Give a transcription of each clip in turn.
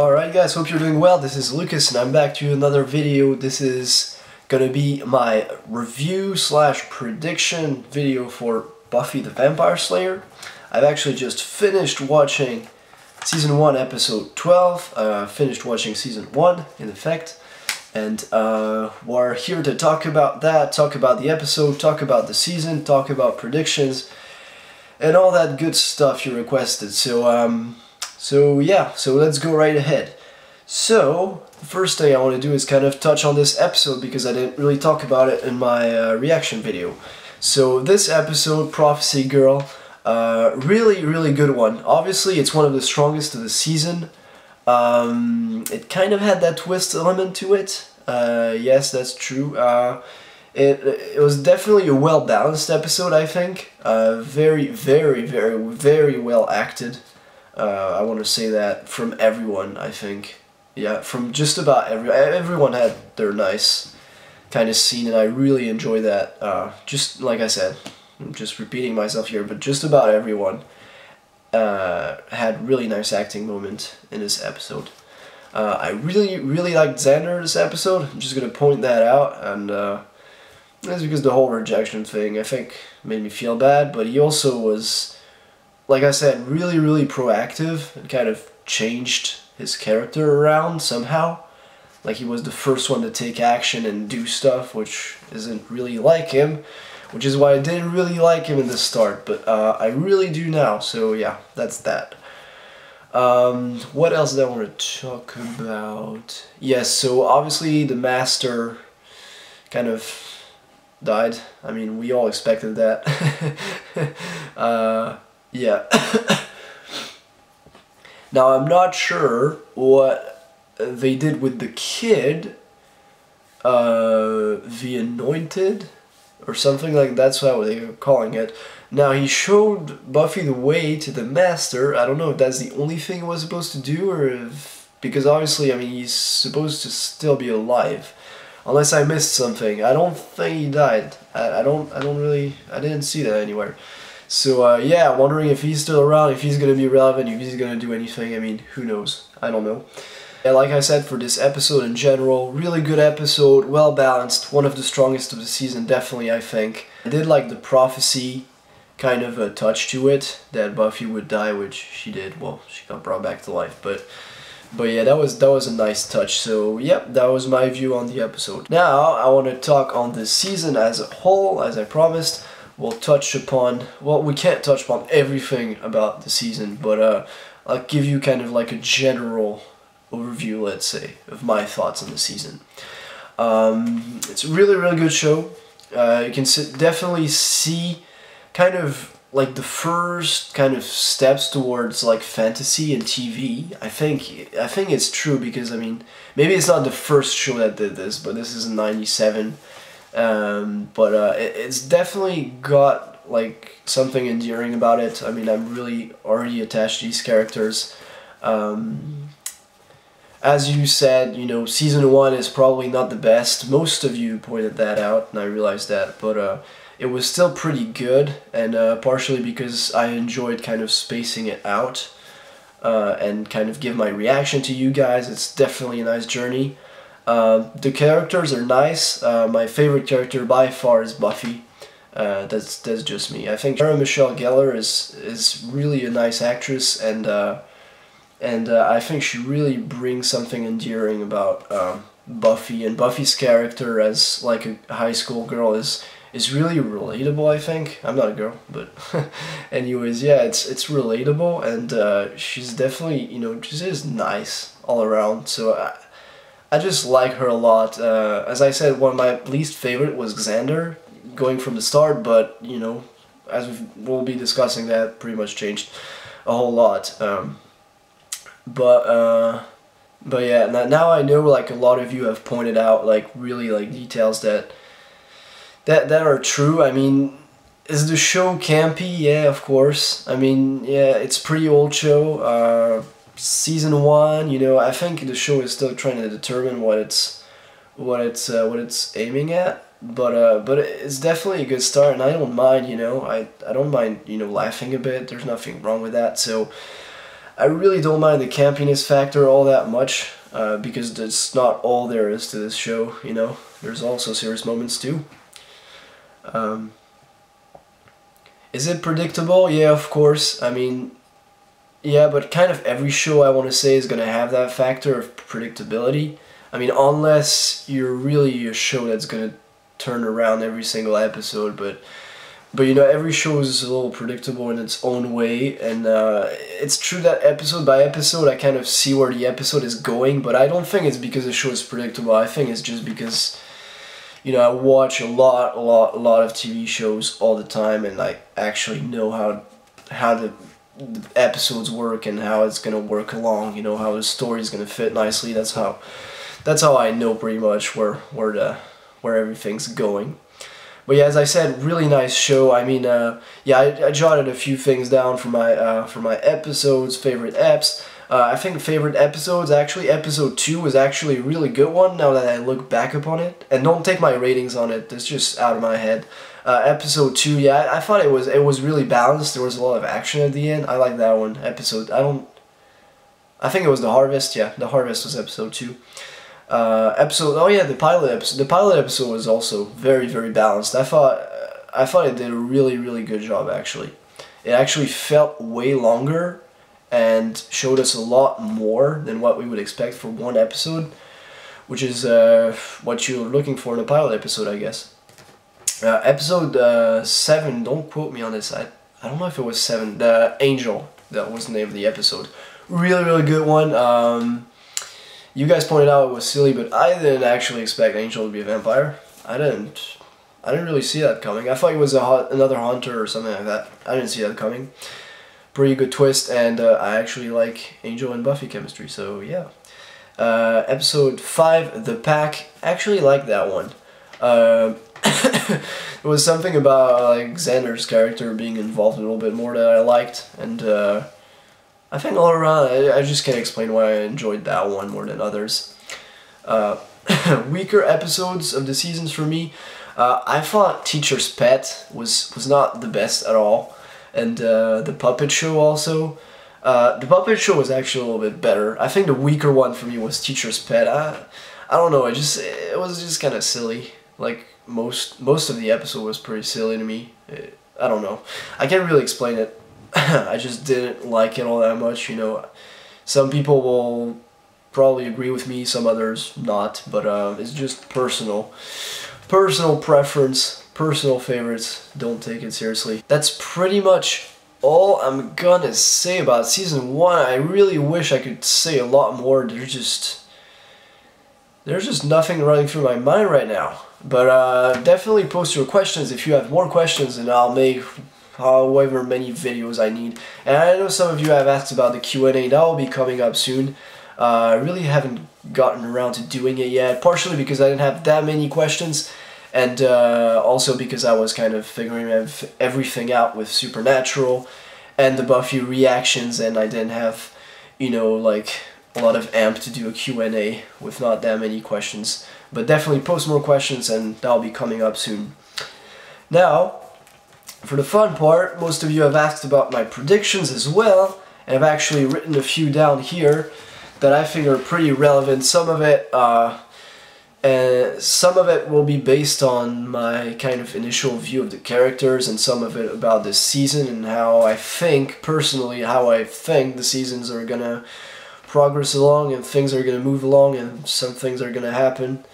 Alright guys, hope you're doing well. This is Lucas and I'm back to another video. This is gonna be my review slash prediction video for Buffy the Vampire Slayer. I've actually just finished watching Season 1 Episode 12, finished watching Season 1 in effect, and we're here to talk about that, talk about the episode, talk about the season, talk about predictions, and all that good stuff you requested. So let's go right ahead. So, the first thing I want to do is kind of touch on this episode because I didn't really talk about it in my reaction video. So this episode, Prophecy Girl, really good one. Obviously it's one of the strongest of the season. It kind of had that twist element to it. Yes, that's true. It was definitely a well-balanced episode, I think. Very well acted. I want to say that from everyone, I think. Yeah, from just about everyone had their nice kind of scene, and I really enjoy that. Just like I said, I'm just repeating myself here, but just about everyone had really nice acting moment in this episode. I really liked Xander this episode. I'm just gonna point that out, and that's because the whole rejection thing, I think, made me feel bad, but he also was, like I said, really proactive and kind of changed his character around somehow. Like he was the first one to take action and do stuff, which isn't really like him, which is why I didn't really like him in the start, but I really do now, so yeah, that's that. What else did I want to talk about? Yes, so obviously the Master kind of died. I mean, we all expected that. Yeah. Now, I'm not sure what they did with the kid, the Anointed, or something like that's what they were calling it. Now, he showed Buffy the way to the Master. I don't know if that's the only thing he was supposed to do, or if, because obviously, I mean, he's supposed to still be alive. Unless I missed something. I don't think he died. I didn't see that anywhere. So yeah, wondering if he's still around, if he's gonna be relevant, if he's gonna do anything. I mean, who knows? I don't know. Yeah, like I said, for this episode in general, really good episode, well balanced, one of the strongest of the season, definitely, I think. I did like the prophecy kind of a touch to it, that Buffy would die, which she did. Well, she got brought back to life, but yeah, that was a nice touch. So yep, that was my view on the episode. Now I want to talk on the season as a whole, as I promised. We'll touch upon, well, we can't touch upon everything about the season, but I'll give you kind of like a general overview, let's say, of my thoughts on the season. It's a really good show. You can definitely see kind of like the first kind of steps towards like fantasy and TV. I think it's true because, I mean, maybe it's not the first show that did this, but this is in '97. It's definitely got like something endearing about it. I mean, I'm really already attached to these characters. As you said, you know, Season 1 is probably not the best. Most of you pointed that out, and I realized that, but it was still pretty good, and partially because I enjoyed kind of spacing it out and kind of give my reaction to you guys. It's definitely a nice journey. The characters are nice. My favorite character by far is Buffy. That's just me. I think Sarah Michelle Gellar is really a nice actress, and I think she really brings something endearing about Buffy, and Buffy's character as like a high school girl is really relatable, I think. I'm not a girl, but anyways, yeah, it's relatable, and she's definitely, you know, she is nice all around, so I just like her a lot. As I said, one of my least favorite was Xander, going from the start, but, you know, as we'll be discussing, that pretty much changed a whole lot. But yeah, now I know, like, a lot of you have pointed out, like, really, like, details that are true. I mean, is the show campy? Yeah, of course. I mean, yeah, it's a pretty old show. Season 1, you know, I think the show is still trying to determine what it's aiming at, but it's definitely a good start, and I don't mind, you know, I don't mind, you know, laughing a bit. There's nothing wrong with that. So I really don't mind the campiness factor all that much, because that's not all there is to this show, you know. There's also serious moments too. Is it predictable? Yeah, of course. I mean, yeah, but kind of every show I want to say is going to have that factor of predictability. I mean, unless you're really a show that's going to turn around every single episode, but you know, every show is a little predictable in its own way, and it's true that episode by episode I kind of see where the episode is going, but I don't think it's because the show is predictable. I think it's just because, you know, I watch a lot of TV shows all the time, and I actually know how the episodes work and how it's gonna work along. You know, how the story's gonna fit nicely. That's how I know pretty much where everything's going. But yeah, as I said, really nice show. I mean, yeah, I jotted a few things down for my episodes, favorite eps. I think favorite episodes, actually, episode 2 was actually a really good one now that I look back upon it. And don't take my ratings on it, it's just out of my head. Episode 2, yeah, I thought it was really balanced. There was a lot of action at the end. I like that one. I think it was The Harvest, yeah, The Harvest was episode 2. Oh yeah, the pilot episode was also very, very balanced. I thought it did a really good job, actually. It actually felt way longer and showed us a lot more than what we would expect for one episode, which is what you're looking for in a pilot episode, I guess. Episode 7, don't quote me on this, I don't know if it was 7, the Angel, that was the name of the episode. Really good one. You guys pointed out it was silly, but I didn't actually expect Angel to be a vampire. I didn't really see that coming. I thought he was another hunter or something like that. I didn't see that coming. Pretty good twist, and I actually like Angel and Buffy chemistry, so yeah. Episode 5, The Pack, actually like that one. It was something about like Xander's character being involved a little bit more that I liked, and I think all around, I just can't explain why I enjoyed that one more than others. Weaker episodes of the seasons for me, I thought Teacher's Pet was not the best at all, and the Puppet Show also. The Puppet Show was actually a little bit better. I think the weaker one for me was Teacher's Pet. I don't know, it was just kind of silly. Like most of the episode was pretty silly to me. I don't know. I can't really explain it. I just didn't like it all that much, you know. Some people will probably agree with me, some others not, but it's just personal preference, personal favorites. Don't take it seriously. That's pretty much all I'm gonna say about season 1. I really wish I could say a lot more. There's just nothing running through my mind right now. But definitely post your questions if you have more questions, and I'll make however many videos I need. And I know some of you have asked about the Q&A. That will be coming up soon. I really haven't gotten around to doing it yet, partially because I didn't have that many questions, and also because I was kind of figuring everything out with Supernatural and the Buffy reactions, and I didn't have, you know, like a lot of amp to do a Q&A with not that many questions. But definitely post more questions, and that'll be coming up soon. Now, for the fun part, most of you have asked about my predictions as well, and I've actually written a few down here that I think are pretty relevant. Some of it will be based on my kind of initial view of the characters, and some of it about this season and how I think, personally, the seasons are gonna progress along and things are gonna move along and some things are gonna happen.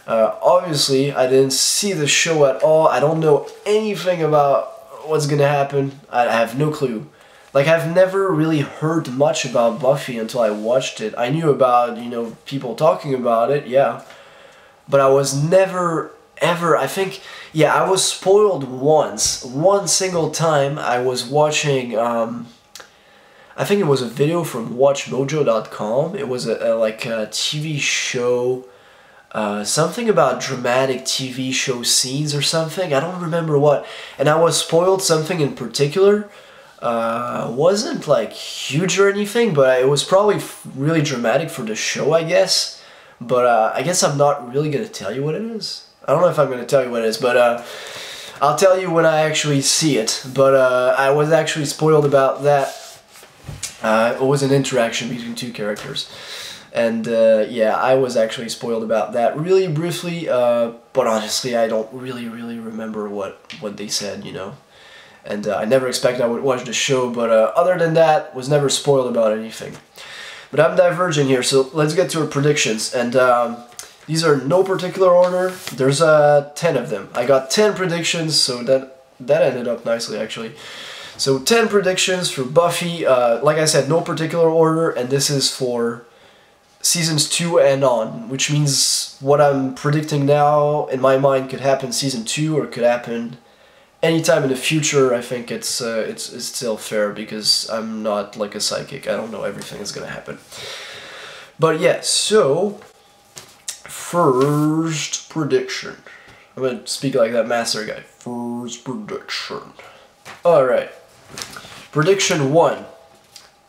Obviously, I didn't see the show at all. I don't know anything about what's gonna happen. I have no clue. Like, I've never really heard much about Buffy until I watched it. I knew about, you know, people talking about it, yeah. But I was never, ever, I think, yeah, I was spoiled once. One single time I was watching, I think it was a video from WatchMojo.com. It was like a TV show, something about dramatic TV show scenes or something. I don't remember what. And I was spoiled something in particular. Wasn't like huge or anything, but it was probably really dramatic for the show, I guess. But I guess I'm not really gonna tell you what it is. I don't know if I'm gonna tell you what it is, but I'll tell you when I actually see it. But I was actually spoiled about that. It was an interaction between two characters. And yeah, I was actually spoiled about that really briefly, but honestly I don't really remember what they said, you know. And I never expected I would watch the show, but other than that, was never spoiled about anything. But I'm diverging here, so let's get to our predictions. And these are no particular order. There's 10 of them. I got 10 predictions, so that ended up nicely actually. So 10 predictions for Buffy. Like I said, no particular order, and this is for seasons 2 and on, which means what I'm predicting now in my mind could happen season 2 or could happen anytime in the future. I think it's still fair because I'm not like a psychic. I don't know everything that's gonna happen. But yeah, so first prediction. I'm gonna speak like that master guy. First prediction. Alright. Prediction 1.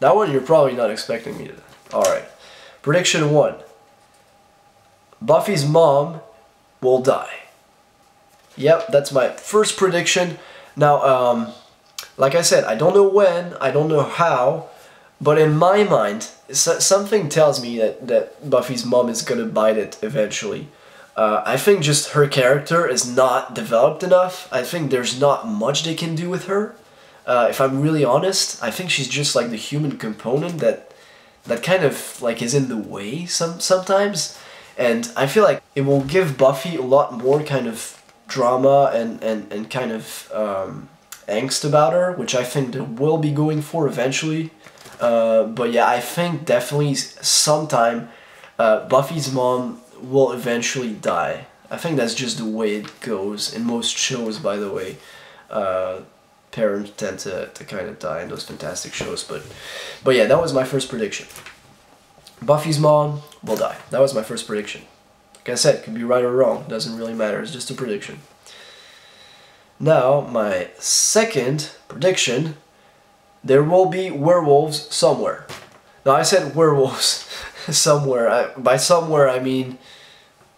That one you're probably not expecting me to. Alright. Prediction 1. Buffy's mom will die. Yep, that's my first prediction. Now, like I said, I don't know when, I don't know how, but in my mind, something tells me that Buffy's mom is gonna bite it eventually. I think just her character is not developed enough. I think there's not much they can do with her. If I'm really honest, I think she's just like the human component that kind of like is in the way sometimes. And I feel like it will give Buffy a lot more kind of drama and kind of angst about her, which I think they will be going for eventually. But yeah, I think definitely sometime Buffy's mom will eventually die. I think that's just the way it goes in most shows, by the way. Parents tend to kind of die in those fantastic shows, but yeah, that was my first prediction. Buffy's mom will die. That was my first prediction. Like I said, it could be right or wrong, doesn't really matter, it's just a prediction. Now, my second prediction, there will be werewolves somewhere. Now, I said werewolves somewhere. By somewhere, I mean,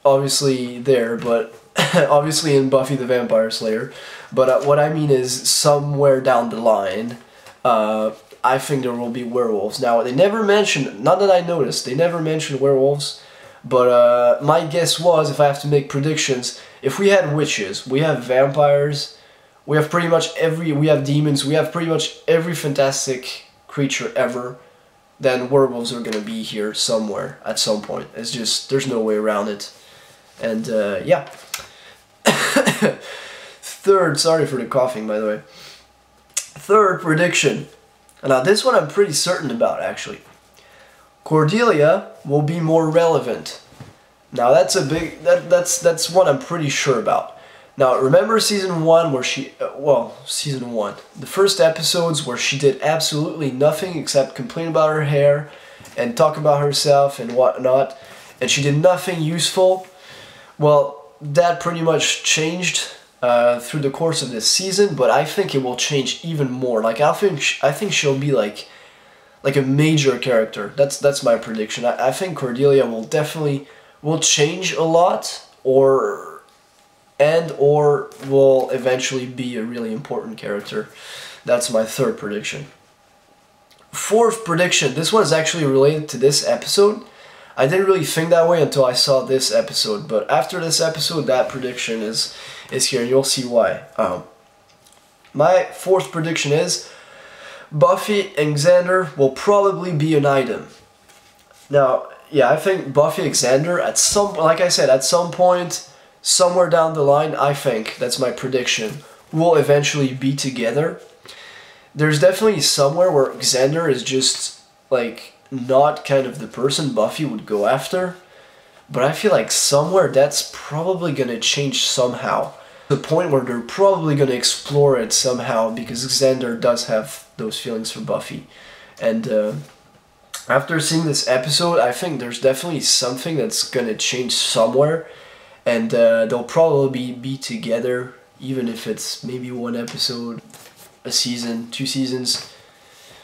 obviously there, but obviously in Buffy the Vampire Slayer. But what I mean is somewhere down the line, I think there will be werewolves. Now, they never mentioned, not that I noticed, they never mentioned werewolves, but my guess was, if I have to make predictions, if we had witches, we have vampires, we have pretty much we have demons, we have pretty much every fantastic creature ever, then werewolves are gonna be here somewhere at some point. It's just, there's no way around it. And yeah. Third, sorry for the coughing by the way. Third prediction. Now this one I'm pretty certain about actually. Cordelia will be more relevant. Now that's a big, that's one I'm pretty sure about. Now remember season 1 where she, season 1, the first episodes where she did absolutely nothing except complain about her hair and talk about herself and whatnot, and she did nothing useful. Well, that pretty much changed through the course of this season, but I think it will change even more. Like I think she'll be like a major character. That's my prediction. I think Cordelia will definitely change a lot, or will eventually be a really important character. That's my third prediction. Fourth prediction. This one is actually related to this episode. I didn't really think that way until I saw this episode, but after this episode, that prediction is here, and you'll see why. My fourth prediction is Buffy and Xander will probably be an item. Now, yeah, I think Buffy and Xander like I said, at some point, somewhere down the line, I think, that's my prediction, will eventually be together. There's definitely somewhere where Xander is just, like, not kind of the person Buffy would go after, but I feel like somewhere that's probably gonna change somehow. The point where they're probably gonna explore it somehow, because Xander does have those feelings for Buffy. And after seeing this episode, I think there's definitely something that's gonna change somewhere, and they'll probably be together, even if it's maybe one episode, a season, 2 seasons,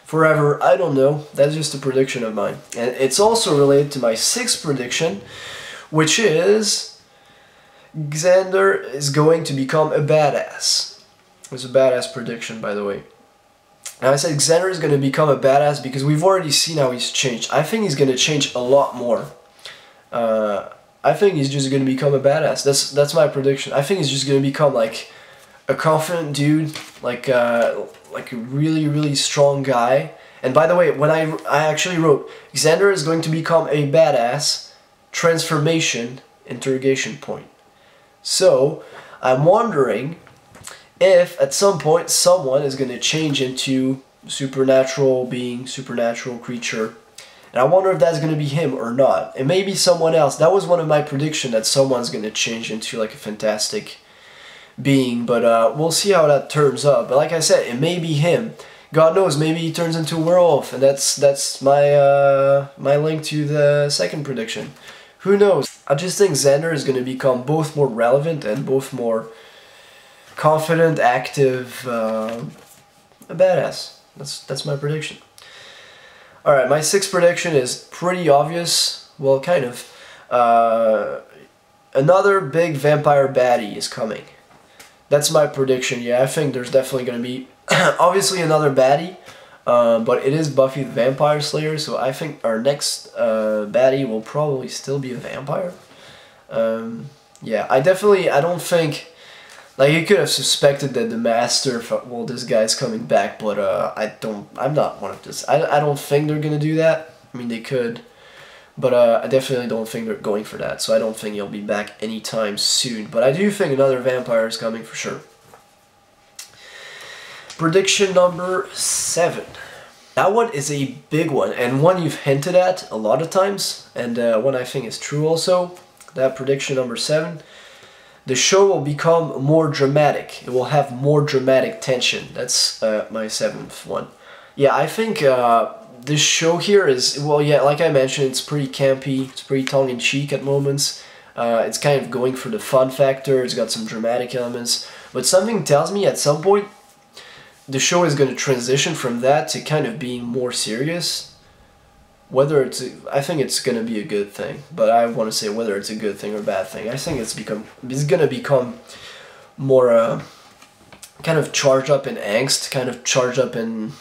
forever, I don't know. That's just a prediction of mine. And it's also related to my sixth prediction, which is Xander is going to become a badass. It was a badass prediction, by the way. And I said Xander is going to become a badass because we've already seen how he's changed. I think he's going to change a lot more. I think he's just going to become a badass. That's my prediction. I think he's just going to become like a confident dude, like a really, really strong guy. And by the way, when I actually wrote, Xander is going to become a badass, transformation, interrogation point. So, I'm wondering if at some point someone is going to change into supernatural being, supernatural creature. And I wonder if that's going to be him or not. It may be someone else. That was one of my predictions, that someone's going to change into like a fantastic being. But we'll see how that turns out. But like I said, it may be him. God knows, maybe he turns into a werewolf, and that's my my link to the second prediction. Who knows? I just think Xander is going to become both more relevant and both more confident, active, a badass. That's my prediction. All right, my sixth prediction is pretty obvious. Well, kind of. Another big vampire baddie is coming. That's my prediction. Yeah, I think there's definitely going to be obviously another baddie, but it is Buffy the Vampire Slayer, so I think our next baddie will probably still be a vampire. Yeah, I don't think, like, you could have suspected that the Master, well, this guy's coming back, but I'm not one of this. I don't think they're gonna do that. I mean, they could, but I definitely don't think they're going for that, so I don't think he'll be back anytime soon. But I do think another vampire is coming for sure. Prediction number 7. That one is a big one, and one you've hinted at a lot of times, and one I think is true also. That prediction number 7. The show will become more dramatic. It will have more dramatic tension. That's my 7th one. Yeah, I think this show here is, well, yeah, like I mentioned, it's pretty campy. It's pretty tongue-in-cheek at moments. It's kind of going for the fun factor. It's got some dramatic elements. But something tells me at some point the show is going to transition from that to kind of being more serious. Whether it's, I think it's going to be a good thing, but I want to say whether it's a good thing or a bad thing. I think it's going to become more kind of charged up in angst, kind of charged up in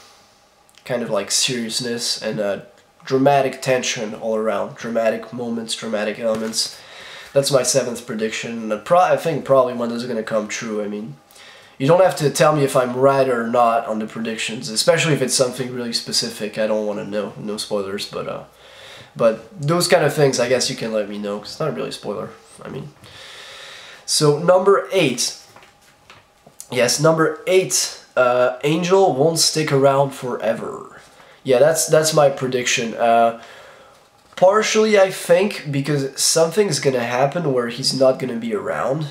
kind of like seriousness and dramatic tension all around, dramatic moments, dramatic elements. That's my 7th prediction. I think probably one that's going to come true. I mean, you don't have to tell me if I'm right or not on the predictions, especially if it's something really specific. I don't want to know, no spoilers, but those kind of things, I guess you can let me know, because it's not really a spoiler. I mean, so number 8. Yes, number 8. Angel won't stick around forever. Yeah, that's my prediction. Partially, I think, because something's gonna happen where he's not gonna be around.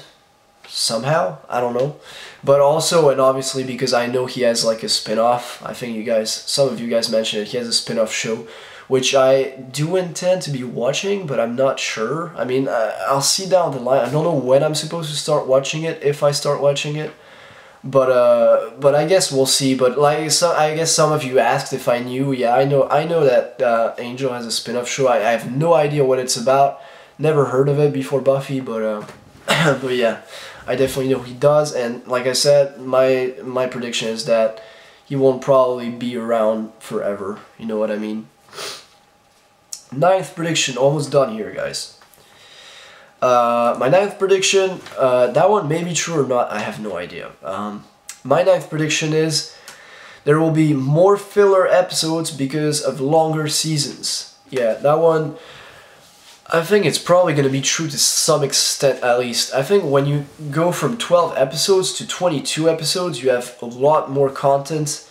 Somehow, I don't know, but also, and obviously, because I know he has like a spin-off. I think some of you guys mentioned it, he has a spin-off show, which I do intend to be watching, but I'm not sure. I mean, I'll see down the line. I don't know when I'm supposed to start watching it, if I start watching it, but I guess we'll see. But like, I guess some of you asked if I knew. Yeah, I know that Angel has a spin-off show. I have no idea what it's about. Never heard of it before Buffy, but but yeah. I definitely know he does, and like I said, my prediction is that he won't probably be around forever. You know what I mean? 9th prediction, almost done here, guys. My 9th prediction, that one may be true or not, I have no idea. My 9th prediction is there will be more filler episodes because of longer seasons. Yeah, that one, I think it's probably going to be true to some extent, at least. I think when you go from 12 episodes to 22 episodes, you have a lot more content.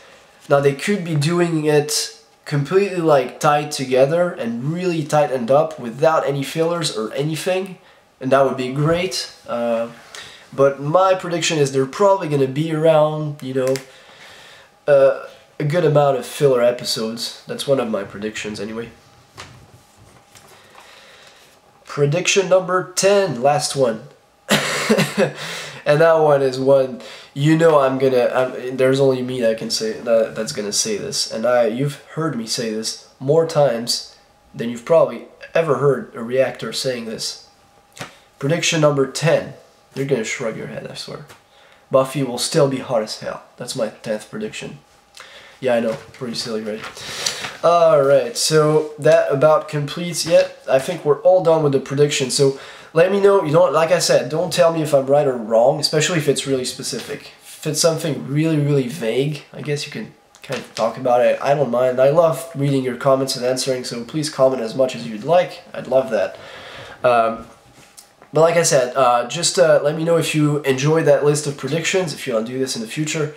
Now, they could be doing it completely like tied together and really tightened up without any fillers or anything, and that would be great. But my prediction is they're probably going to be around, you know, a good amount of filler episodes. That's one of my predictions anyway. Prediction number 10, last one. And that one is one, you know, there's only me that can say that's gonna say this, and you've heard me say this more times than you've probably ever heard a reactor saying this. Prediction number 10. You're gonna shrug your head, I swear. Buffy will still be hot as hell. That's my 10th prediction. Yeah, I know, pretty silly, right? Alright, so that about completes it. I think we're all done with the prediction, so let me know. You don't, like I said, don't tell me if I'm right or wrong, especially if it's really specific. If it's something really, really vague, I guess you can kind of talk about it. I don't mind. I love reading your comments and answering, so please comment as much as you'd like. I'd love that. But like I said, just let me know if you enjoyed that list of predictions, if you want to do this in the future.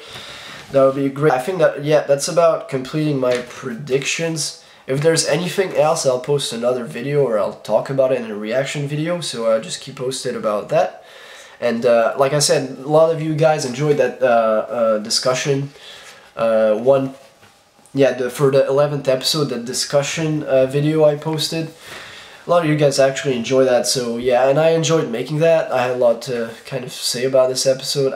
That would be great. I think that, yeah, that's about completing my predictions. If there's anything else, I'll post another video or I'll talk about it in a reaction video, so just keep posted about that. And like I said, a lot of you guys enjoyed that discussion. For the 11th episode, the discussion video I posted. A lot of you guys actually enjoy that, so yeah, and I enjoyed making that. I had a lot to kind of say about this episode.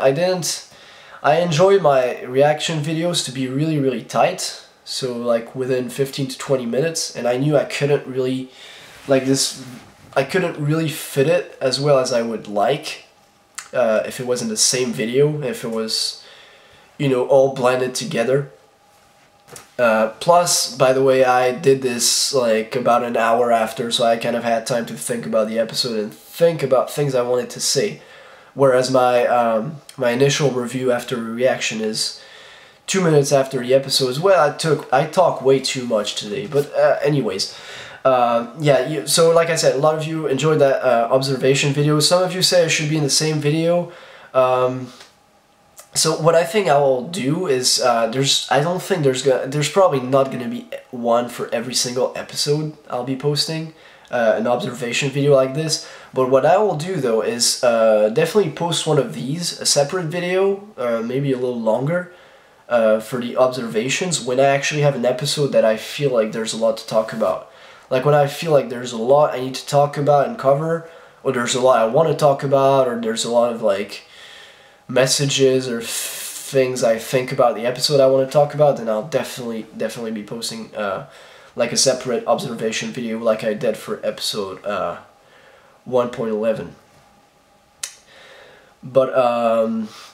I enjoy my reaction videos to be really, really tight, so like within 15 to 20 minutes, and I knew I couldn't really, I couldn't really fit it as well as I would like if it was in the same video, if it was, you know, all blended together. Plus, by the way, I did this like about an hour after, so I kind of had time to think about the episode and think about things I wanted to say. Whereas my my initial review after reaction is 2 minutes after the episode. Well, I talk way too much today, but anyways, yeah. So like I said, a lot of you enjoyed that observation video. Some of you say it should be in the same video. So what I think I will do is I don't think there's probably not gonna be one for every single episode I'll be posting. An observation video like this, but what I will do though is definitely post one of these, a separate video, maybe a little longer, for the observations when I actually have an episode that I feel like there's a lot to talk about. Like when I feel like there's a lot I need to talk about and cover, or there's a lot I want to talk about, or there's a lot of like messages or things I think about the episode I want to talk about, then I'll definitely be posting like a separate observation video like I did for episode 1.11.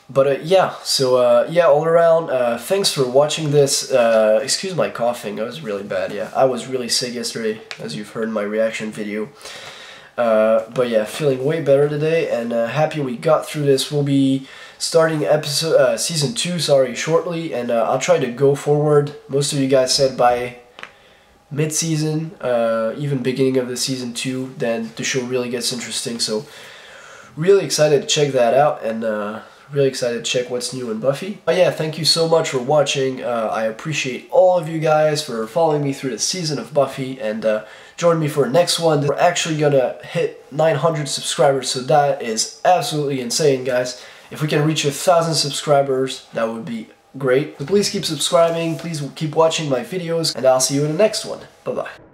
But yeah, so yeah, all around, thanks for watching this. Excuse my coughing, that was really bad. Yeah, I was really sick yesterday, as you've heard in my reaction video. But yeah, feeling way better today, and happy we got through this. We'll be starting season 2, shortly, and I'll try to go forward. Most of you guys said by mid-season, even beginning of the season 2, then the show really gets interesting. So really excited to check that out, and really excited to check what's new in Buffy. But yeah, thank you so much for watching. I appreciate all of you guys for following me through the season of Buffy, and join me for the next one. We're actually gonna hit 900 subscribers, so that is absolutely insane, guys. If we can reach 1,000 subscribers, that would be great. So please keep subscribing, please keep watching my videos, and I'll see you in the next one. Bye-bye.